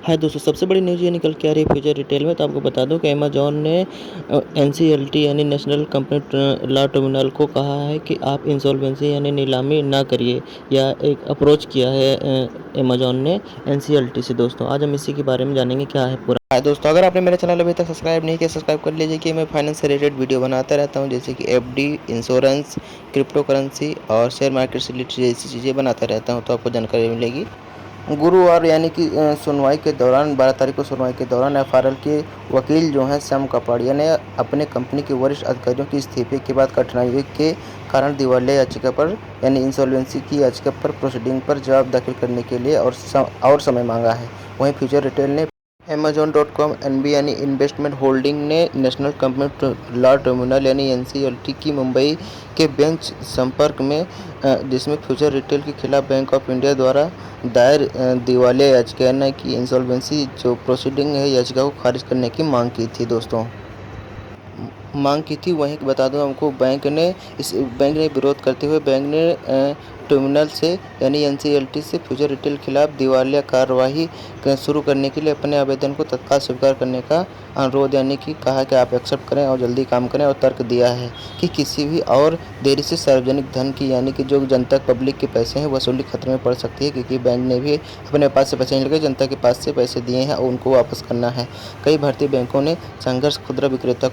हाय दोस्तों, सबसे बड़ी न्यूज़ ये निकल के आ रही है फ्यूचर रिटेल में। तो आपको बता दूं कि अमेज़न ने एनसीएलटी यानी नेशनल कंपनी लॉ ट्रिब्यूनल को कहा है कि आप इंसॉल्वेंसी यानी नीलामी ना करिए, या एक अप्रोच किया है अमेज़न ने एनसीएलटी से। दोस्तों आज हम इसी के बारे में जानेंगे क्या है पूरा। हाय दोस्तों, अगर आपने मेरे चैनल अभी तक सब्सक्राइब नहीं किया, सब्सक्राइब कर लीजिए कि मैं फाइनेंस से रिलेटेड वीडियो बनाता रहता हूं, जैसे कि एफडी, इंश्योरेंस, क्रिप्टो करेंसी और शेयर मार्केट से रिलेटेड जैसी चीज़ें बनाता रहता हूं, तो आपको जानकारी मिलेगी। गुरुवार यानी कि सुनवाई के दौरान 12 तारीख को सुनवाई के दौरान एफआरएल के वकील जो हैं श्याम कपाड़िया ने अपने कंपनी के वरिष्ठ अधिकारियों के इस्तीफे के बाद कठिनाइयों के कारण दिवालिया याचिका पर यानी इंसॉल्वेंसी की याचिका पर प्रोसीडिंग पर जवाब दाखिल करने के लिए और समय मांगा है। वहीं फ्यूचर रिटेल ने Amazon.com एनबी यानी इन्वेस्टमेंट होल्डिंग ने नेशनल कंपनी लॉ ट्रिब्यूनल यानी एनसीएलटी की मुंबई के बेंच संपर्क में जिसमें फ्यूचर रिटेल के खिलाफ बैंक ऑफ इंडिया द्वारा दायर दिवालिया याचिका की इंसॉल्वेंसी जो प्रोसीडिंग है याचिका को खारिज करने की मांग की थी। वहीं बता दूं हमको बैंक ने विरोध करते हुए बैंक ने ट्रिब्यूनल से यानी एनसीएलटी से फ्यूचर रिटेल खिलाफ दिवालिया कार्रवाई शुरू करने के लिए अपने आवेदन को तत्काल स्वीकार करने का अनुरोध यानी कि कहा कि आप एक्सेप्ट करें और जल्दी काम करें, और तर्क दिया है कि किसी भी और देरी से सार्वजनिक धन की यानी कि जो जनता पब्लिक के पैसे हैं वसूली खतरे में पड़ सकती है, क्योंकि बैंक ने भी अपने पास से पैसे नहीं लगे, जनता के पास से पैसे दिए हैं और उनको वापस करना है। कई भारतीय बैंकों ने संघर्ष खुदरा विक्रेता।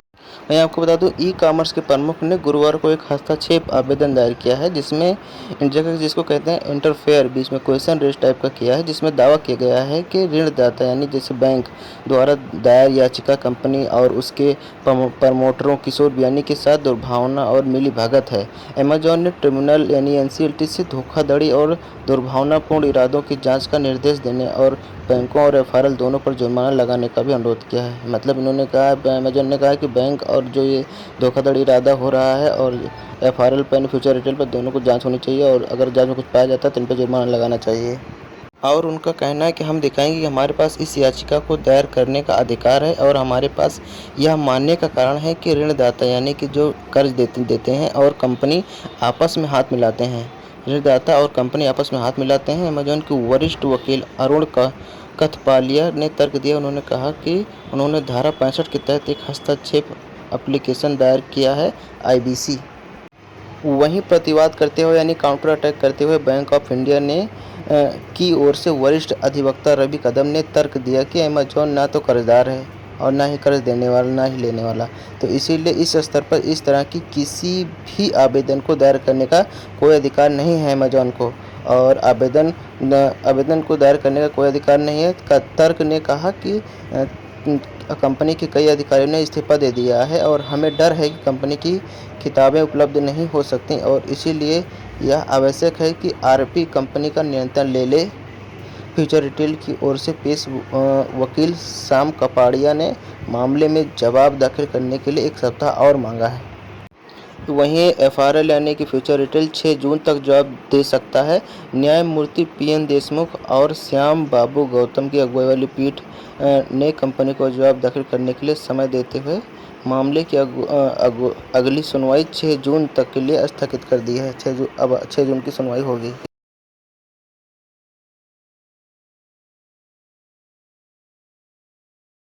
मैं आपको बता दूं ई कॉमर्स के प्रमुख ने गुरुवार को एक हस्तक्षेप आवेदन दायर किया है, जिसको कहते हैं इंटरफेयर बीच में क्वेश्चन रेज टाइप का किया है, जिसमें दावा किया गया है कि ऋणदाता यानी जैसे बैंक द्वारा दायर याचिका कंपनी और उसके प्रमोटरों किशोर बियानी के साथ दुर्भावना और मिलीभगत है। अमेजॉन ने ट्रिब्यूनल यानी एनसीएलटी से धोखाधड़ी और दुर्भावनापूर्ण इरादों की जांच का निर्देश देने और बैंकों और एफआरएल दोनों पर जुर्माना लगाने का भी अनुरोध किया है। मतलब इन्होंने कहा, अमेजन ने कहा कि बैंक और जो ये धोखाधड़ी इरादा हो रहा है और एफआरएल पर फ्यूचर रिटेल पर दोनों को जांच होनी चाहिए, और अगर जांच में कुछ पाया जाता है तो इन पर जुर्माना लगाना चाहिए। और उनका कहना है कि हम दिखाएंगे कि हमारे पास इस याचिका को दायर करने का अधिकार है, और हमारे पास यह मानने का कारण है कि ऋणदाता यानी कि जो कर्ज देते हैं और कंपनी आपस में हाथ मिलाते हैं। ऋणदाता और कंपनी आपस में हाथ मिलाते हैं। अमेजॉन के वरिष्ठ वकील अरुण कथपालिया ने तर्क दिया। उन्होंने कहा कि उन्होंने धारा 65 के तहत एक हस्तक्षेप एप्लीकेशन दायर किया है आईबीसी। वहीं प्रतिवाद करते हुए यानी काउंटर अटैक करते हुए बैंक ऑफ इंडिया ने की ओर से वरिष्ठ अधिवक्ता रवि कदम ने तर्क दिया कि अमेजॉन ना तो कर्जदार है और ना ही कर्ज देने वाला, ना ही लेने वाला, तो इसीलिए इस स्तर पर इस तरह की किसी भी आवेदन को दायर करने का कोई अधिकार नहीं है अमेजॉन को, और आवेदन को दायर करने का कोई अधिकार नहीं है। तर्क ने कहा कि कंपनी के कई अधिकारियों ने इस्तीफा दे दिया है और हमें डर है कि कंपनी की किताबें उपलब्ध नहीं हो सकती, और इसीलिए यह आवश्यक है कि आरपी कंपनी का नियंत्रण ले ले। फ्यूचर रिटेल की ओर से पेश वकील श्याम कपाड़िया ने मामले में जवाब दाखिल करने के लिए एक सप्ताह और मांगा है। वहीं एफआरएल यानी कि फ्यूचर रिटेल 6 जून तक जवाब दे सकता है। न्यायमूर्ति पीएन देशमुख और श्याम बाबू गौतम की अगुवाई वाली पीठ ने कंपनी को जवाब दाखिल करने के लिए समय देते हुए मामले की अगली सुनवाई 6 जून तक के लिए स्थगित कर दी है। अब 6 जून की सुनवाई होगी।